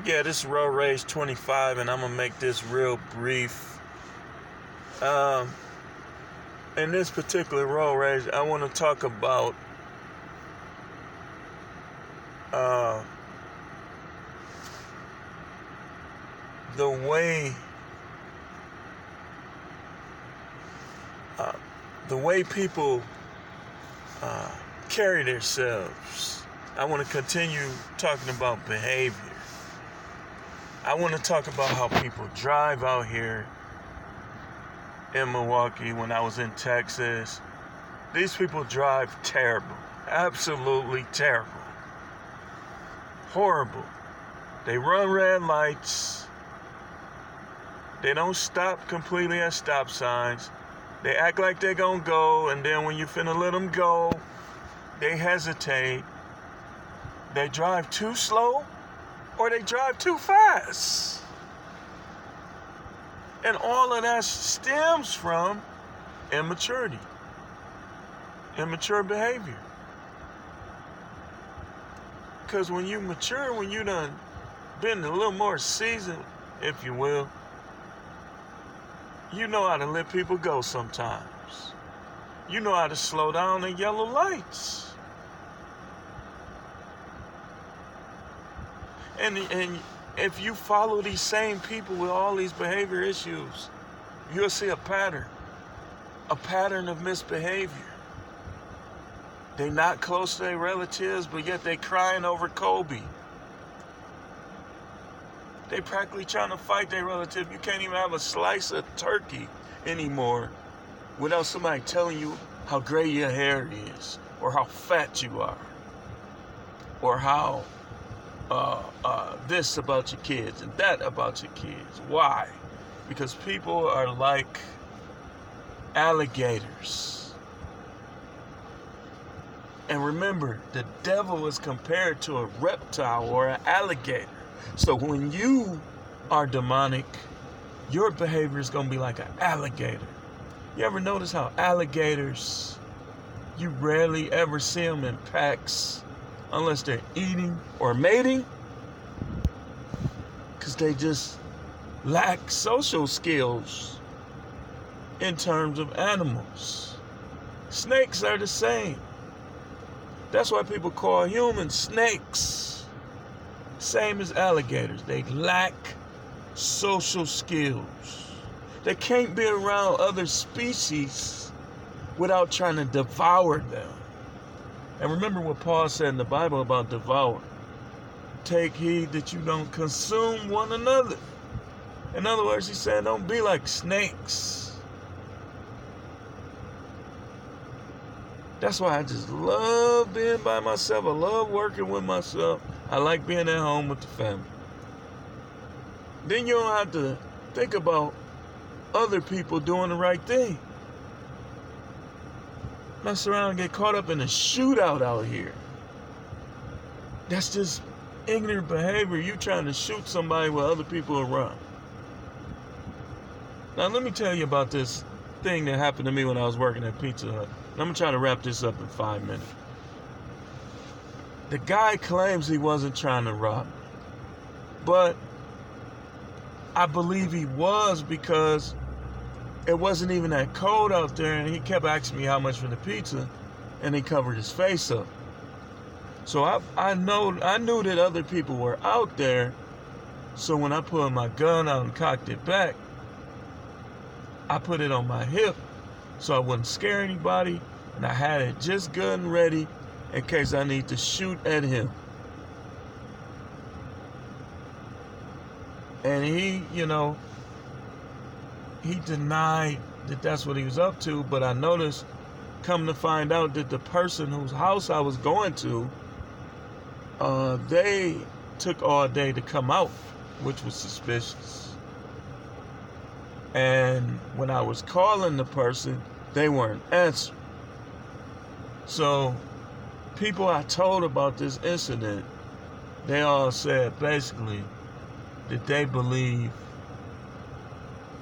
Yeah, this is Road Rage 25, and I'm gonna make this real brief. In this particular Road Rage, I want to talk about uh, the way uh, people carry themselves. I want to continue talking about behavior. I want to talk about how people drive out here in Milwaukee. When I was in Texas, these people drive terrible. Absolutely terrible. Horrible. They run red lights. They don't stop completely at stop signs. They act like they're gonna go, and then when you finna let them go, they hesitate. They drive too slow, or they drive too fast. And all of that stems from immaturity, immature behavior. Because when you mature, when you done been a little more seasoned, if you will, you know how to let people go sometimes. You know how to slow down at yellow lights. And if you follow these same people with all these behavior issues, you'll see a pattern of misbehavior. They're not close to their relatives, but yet they crying over Kobe. They practically trying to fight their relative. You can't even have a slice of turkey anymore without somebody telling you how gray your hair is, or how fat you are, or how this about your kids and that about your kids. Why? Because people are like alligators. And remember, the devil is compared to a reptile or an alligator. So when you are demonic, your behavior is going to be like an alligator. You ever notice how alligators, you rarely ever see them in packs unless they're eating or mating? Because they just lack social skills in terms of animals. Snakes are the same. That's why people call humans snakes. Same as alligators. They lack social skills. They can't be around other species without trying to devour them. And remember what Paul said in the Bible about devour. Take heed that you don't consume one another. In other words, he said, don't be like snakes. That's why I just love being by myself. I love working with myself. I like being at home with the family. Then you don't have to think about other people doing the right thing. Mess around and get caught up in a shootout out here. That's just ignorant behavior. You trying to shoot somebody with other people around. Now let me tell you about this thing that happened to me when I was working at Pizza Hut. And I'm going to try to wrap this up in 5 minutes. The guy claims he wasn't trying to rob me. But I believe he was, because it wasn't even that cold out there, and he kept asking me how much for the pizza, and he covered his face up. So I knew that other people were out there, so when I pulled my gun out and cocked it back, I put it on my hip so I wouldn't scare anybody, and I had it just good and ready in case I need to shoot at him. And he denied that that's what he was up to, but I noticed, come to find out, that the person whose house I was going to, they took all day to come out, which was suspicious. And when I was calling the person, they weren't answering. So people I told about this incident, they all said basically that they believe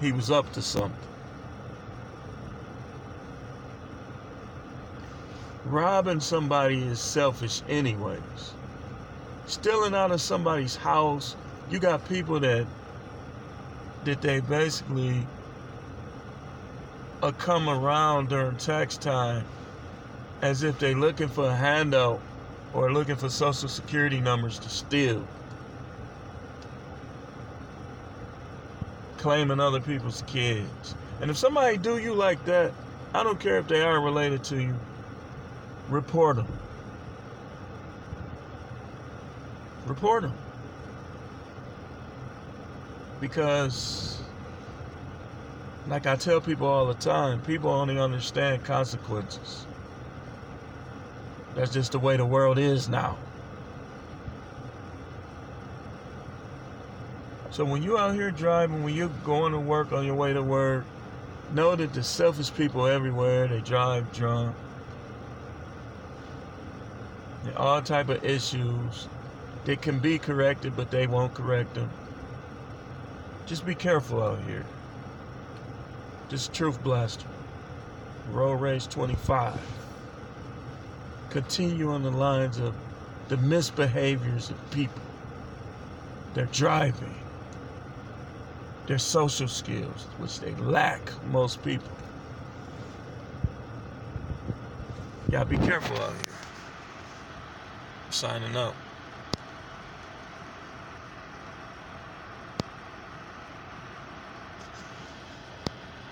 he was up to something. Robbing somebody is selfish anyways. Stealing out of somebody's house You got people that they basically come around during tax time as if they looking for a handout or looking for social security numbers to steal, claiming other people's kids. And if somebody do you like that, I don't care if they are related to you, report them. Report them. Because, like I tell people all the time, people only understand consequences. That's just the way the world is now. So when you're out here driving, when you're going to work, on your way to work, know that there's selfish people everywhere. They drive drunk. There are all type of issues. They can be corrected, but they won't correct them. Just be careful out here. Just Truth Blaster. Road Rage 25. Continue on the lines of the misbehaviors of people. Their driving. Their social skills, which they lack, most people. You gotta be careful out here. I'm signing out.